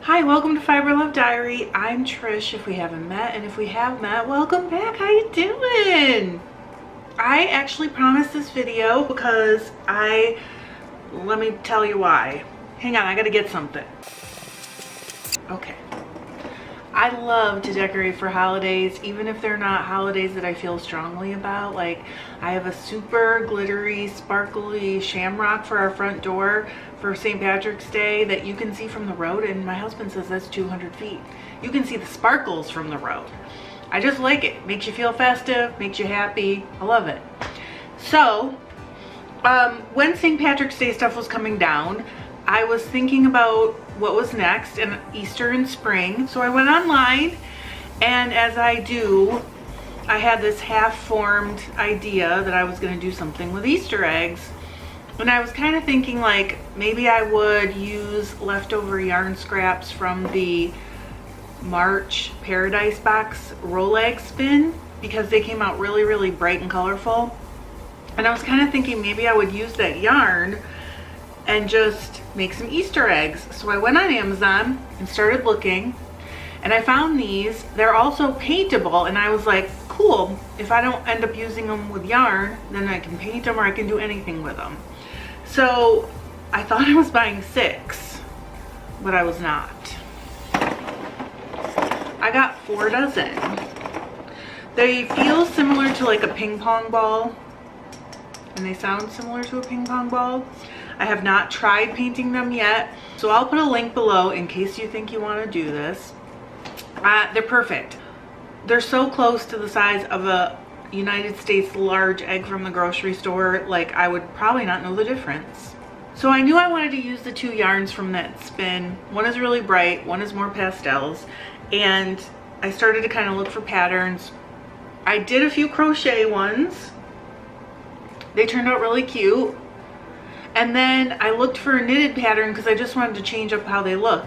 Hi, welcome to FiberLoveDiary. I'm Trish, if we haven't met, and if we have met, welcome back. How you doing? I actually promised this video because let me tell you why. Hang on, I gotta get something. Okay. I love to decorate for holidays, even if they're not holidays that I feel strongly about. Like, I have a super glittery, sparkly shamrock for our front door for St. Patrick's Day that you can see from the road, and my husband says that's 200 feet. You can see the sparkles from the road. I just like it. Makes you feel festive, makes you happy. I love it. So, when St. Patrick's Day stuff was coming down, I was thinking about what was next, and Easter and spring. So I went online, and as I do, I had this half-formed idea that I was going to do something with Easter eggs. And I was kind of thinking, like, maybe I would use leftover yarn scraps from the March Paradise Box roll egg spin, because they came out really, really bright and colorful. And I was kind of thinking maybe I would use that yarn and just make some Easter eggs. So I went on Amazon and started looking, and I found these. They're also paintable, and I was like, cool, if I don't end up using them with yarn, then I can paint them, or I can do anything with them. So I thought I was buying 6, but I was not. I got 4 dozen. They feel similar to like a ping pong ball, and they sound similar to a ping pong ball. I have not tried painting them yet, so I'll put a link below in case you think you want to do this. They're perfect. They're so close to the size of a United States large egg from the grocery store, like I would probably not know the difference. So I knew I wanted to use the 2 yarns from that spin. One is really bright, one is more pastels, and I started to kind of look for patterns. I did a few crochet ones. They turned out really cute. And then I looked for a knitted pattern because I just wanted to change up how they look.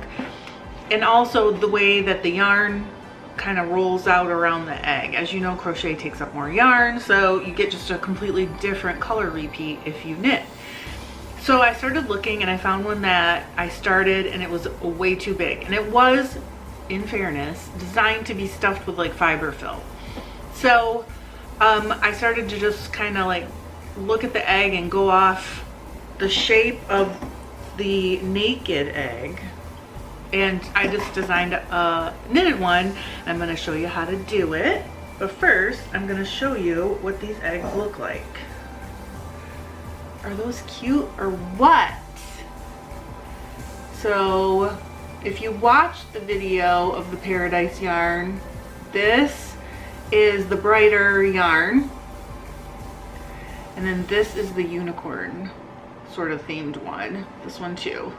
And also the way that the yarn kind of rolls out around the egg. As you know, crochet takes up more yarn, so you get just a completely different color repeat if you knit. So I started looking, and I found one that I started, and it was way too big. And it was, in fairness, designed to be stuffed with like fiber fill. So I started to just kind of like look at the egg and go off the shape of the naked egg, and I just designed a knitted one. I'm going to show you how to do it, but first I'm going to show you what these eggs look like. Are those cute or what? So if you watched the video of the Paradise yarn, this is the brighter yarn, and then this is the unicorn sort of themed one, this one too.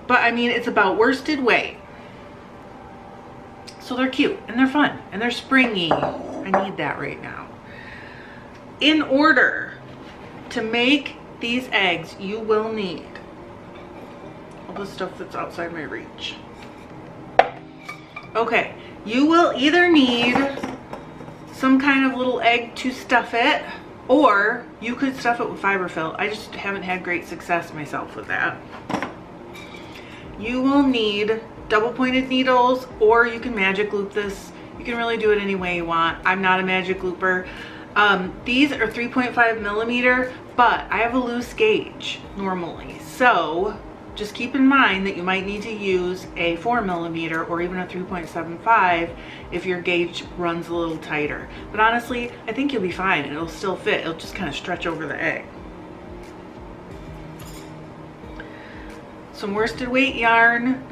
But I mean, it's about worsted weight, so they're cute and they're fun and they're springy. I need that right now. In order to make these eggs, you will need all the stuff that's outside my reach. Okay, you will either need some kind of little egg to stuff it, or you could stuff it with fiber fill. I just haven't had great success myself with that. You will need double pointed needles, or you can magic loop this. You can really do it any way you want. I'm not a magic looper. These are 3.5 millimeter, but I have a loose gauge normally. So just keep in mind that you might need to use a 4 millimeter or even a 3.75 if your gauge runs a little tighter. But honestly, I think you'll be fine. It'll still fit. It'll just kind of stretch over the egg. Some worsted weight yarn.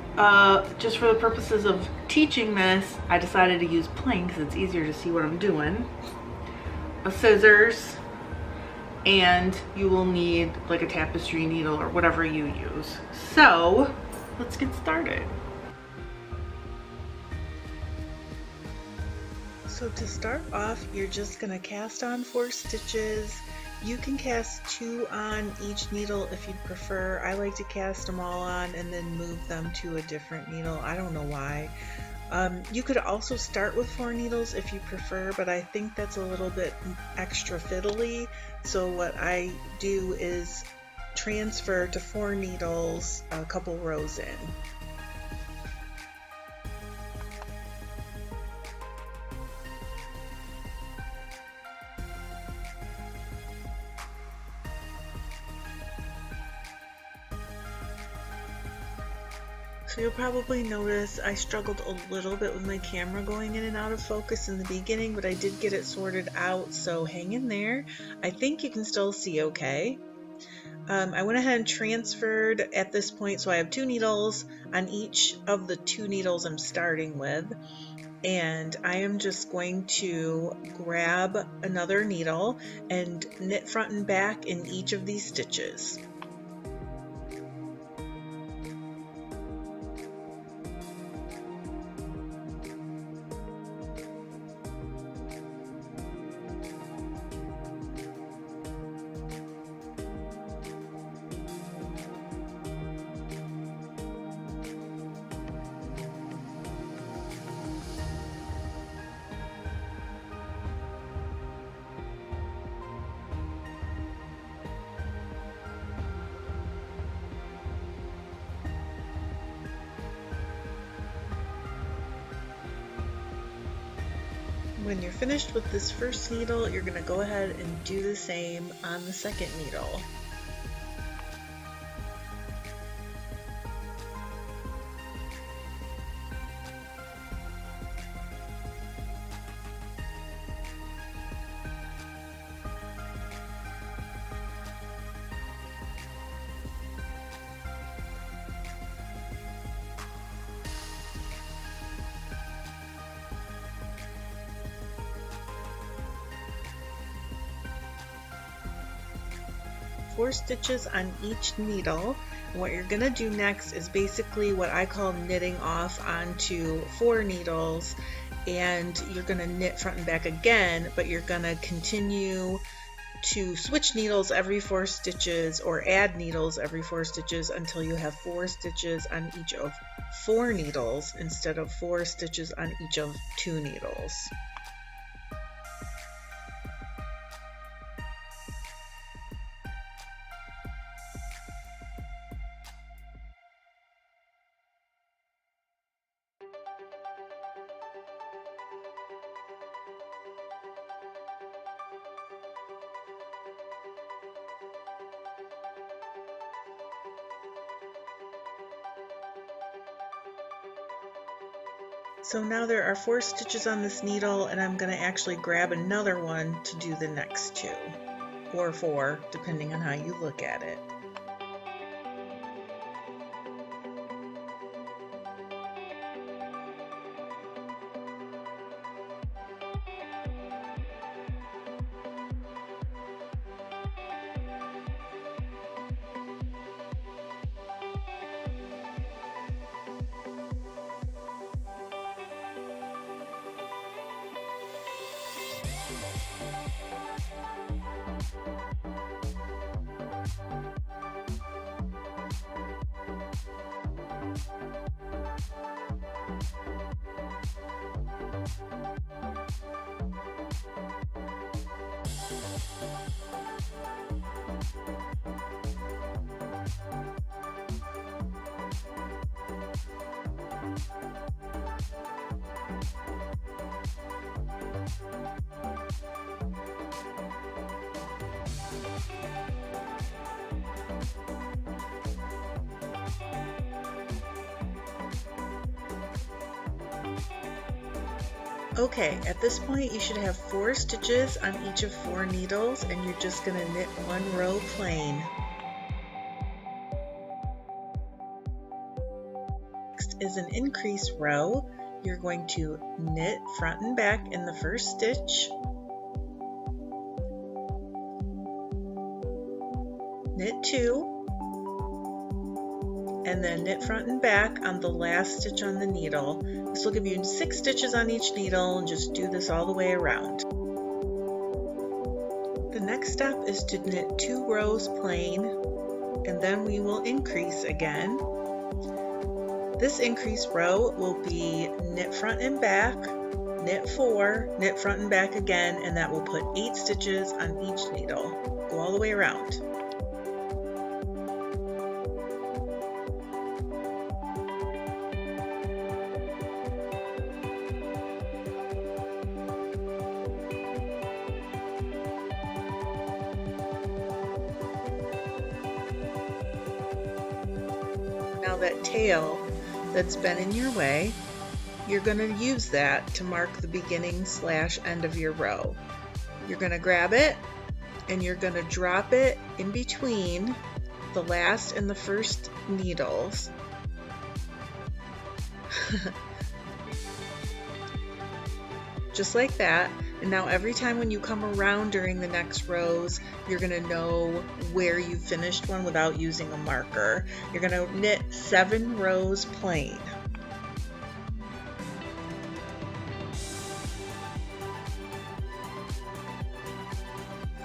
Just for the purposes of teaching this, I decided to use plain because it's easier to see what I'm doing. A scissors, and you will need like a tapestry needle or whatever you use. So let's get started. So to start off, you're just going to cast on 4 stitches. You can cast 2 on each needle if you'd prefer. I like to cast them all on and then move them to a different needle. I don't know why. You could also start with 4 needles if you prefer, but I think that's a little bit extra fiddly. So what I do is transfer to 4 needles a couple rows in. So you'll probably notice I struggled a little bit with my camera going in and out of focus in the beginning, but I did get it sorted out, so hang in there. I think you can still see okay. I went ahead and transferred at this point, so I have 2 needles on each of the 2 needles I'm starting with, and I am just going to grab another needle and knit front and back in each of these stitches. When you're finished with this first needle, you're going to go ahead and do the same on the second needle. Four stitches on each needle. And what you're going to do next is basically what I call knitting off onto 4 needles, and you're going to knit front and back again, but you're going to continue to switch needles every 4 stitches or add needles every 4 stitches until you have 4 stitches on each of 4 needles instead of 4 stitches on each of 2 needles. So now there are 4 stitches on this needle, and I'm going to actually grab another one to do the next 2, or 4, depending on how you look at it. Okay, at this point you should have 4 stitches on each of 4 needles, and you're just going to knit 1 row plain. Next is an increase row. You're going to knit front and back in the first stitch, knit 2, and then knit front and back on the last stitch on the needle. This will give you 6 stitches on each needle, and just do this all the way around. The next step is to knit 2 rows plain, and then we will increase again. This increase row will be knit front and back, knit 4, knit front and back again, and that will put 8 stitches on each needle. Go all the way around. Now that tail that's been in your way, you're going to use that to mark the beginning / end of your row. You're going to grab it and you're going to drop it in between the last and the first needles. Just like that. And now every time when you come around during the next rows, you're going to know where you finished one without using a marker. You're going to knit 7 rows plain.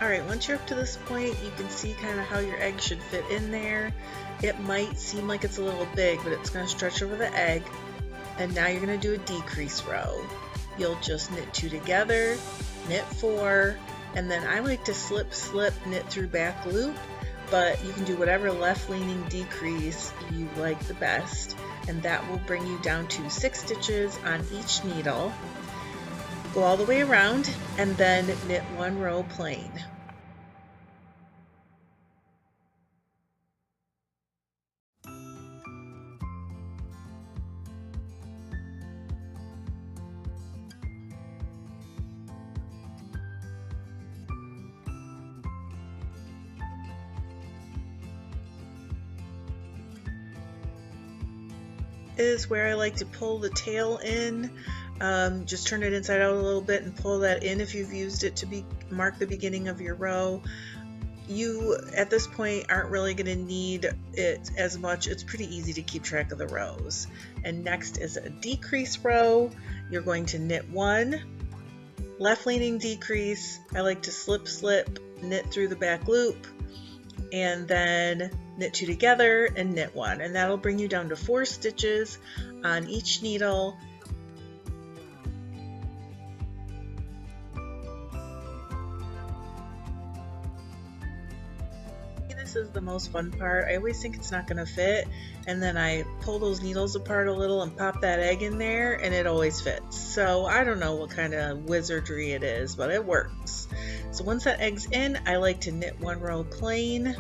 Alright, once you're up to this point, you can see kind of how your egg should fit in there. It might seem like it's a little big, but it's going to stretch over the egg. And now you're going to do a decrease row. You'll just knit 2 together, knit 4, and then I like to slip, knit through back loop, but you can do whatever left leaning decrease you like the best, and that will bring you down to 6 stitches on each needle. Go all the way around and then knit 1 row plain. Is where I like to pull the tail in. Just turn it inside out a little bit and pull that in if you've used it to mark the beginning of your row. You at this point aren't really going to need it as much. It's pretty easy to keep track of the rows. And next is a decrease row. You're going to knit 1, left leaning decrease. I like to slip, knit through the back loop, and then knit 2 together and knit 1, and that'll bring you down to 4 stitches on each needle. This is the most fun part. I always think it's not going to fit, and then I pull those needles apart a little and pop that egg in there, and it always fits. So I don't know what kind of wizardry it is, but it works. So once that egg's in, I like to knit 1 row plain.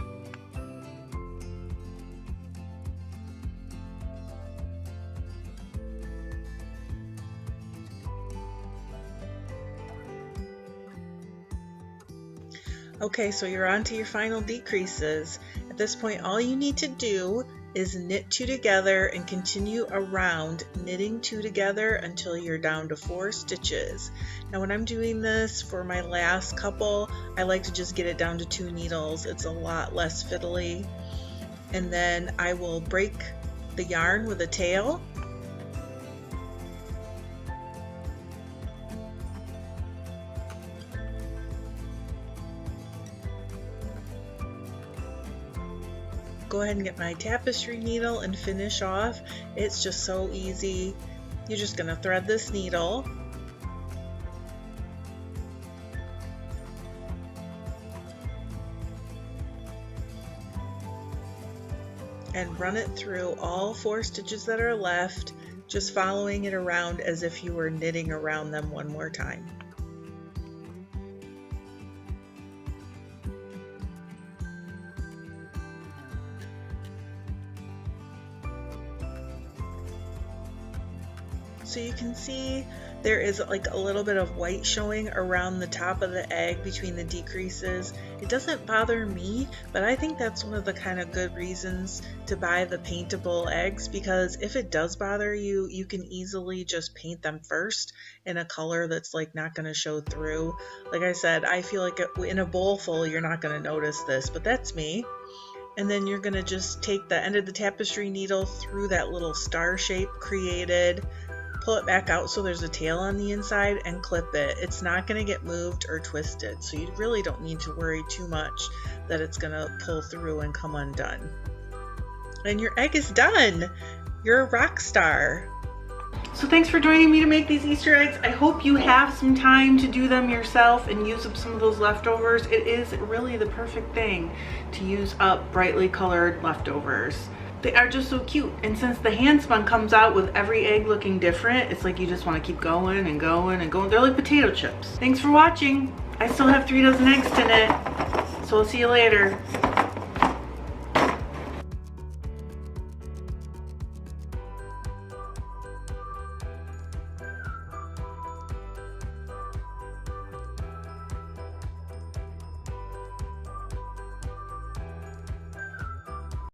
Okay, so you're on to your final decreases. At this point, all you need to do is knit 2 together and continue around knitting 2 together until you're down to 4 stitches. Now when I'm doing this for my last couple, I like to just get it down to 2 needles. It's a lot less fiddly. And then I will break the yarn with a tail. Go ahead and get my tapestry needle and finish off. It's just so easy. You're just going to thread this needle, and run it through all 4 stitches that are left, just following it around as if you were knitting around them one more time. So you can see there is like a little bit of white showing around the top of the egg between the decreases. It doesn't bother me, but I think that's one of the kind of good reasons to buy the paintable eggs, because if it does bother you, you can easily just paint them first in a color that's like not going to show through. Like I said, I feel like in a bowl full you're not going to notice this, but that's me. And then you're going to just take the end of the tapestry needle through that little star shape created, pull it back out so there's a tail on the inside, and clip it. It's not going to get moved or twisted, so you really don't need to worry too much that it's going to pull through and come undone. And your egg is done! You're a rock star! So thanks for joining me to make these Easter eggs. I hope you have some time to do them yourself and use up some of those leftovers. It is really the perfect thing to use up brightly colored leftovers. They are just so cute, and since the hand spun comes out with every egg looking different, it's like you just want to keep going and going and going. They're like potato chips. Thanks for watching. I still have 3 dozen eggs to knit, so I'll see you later.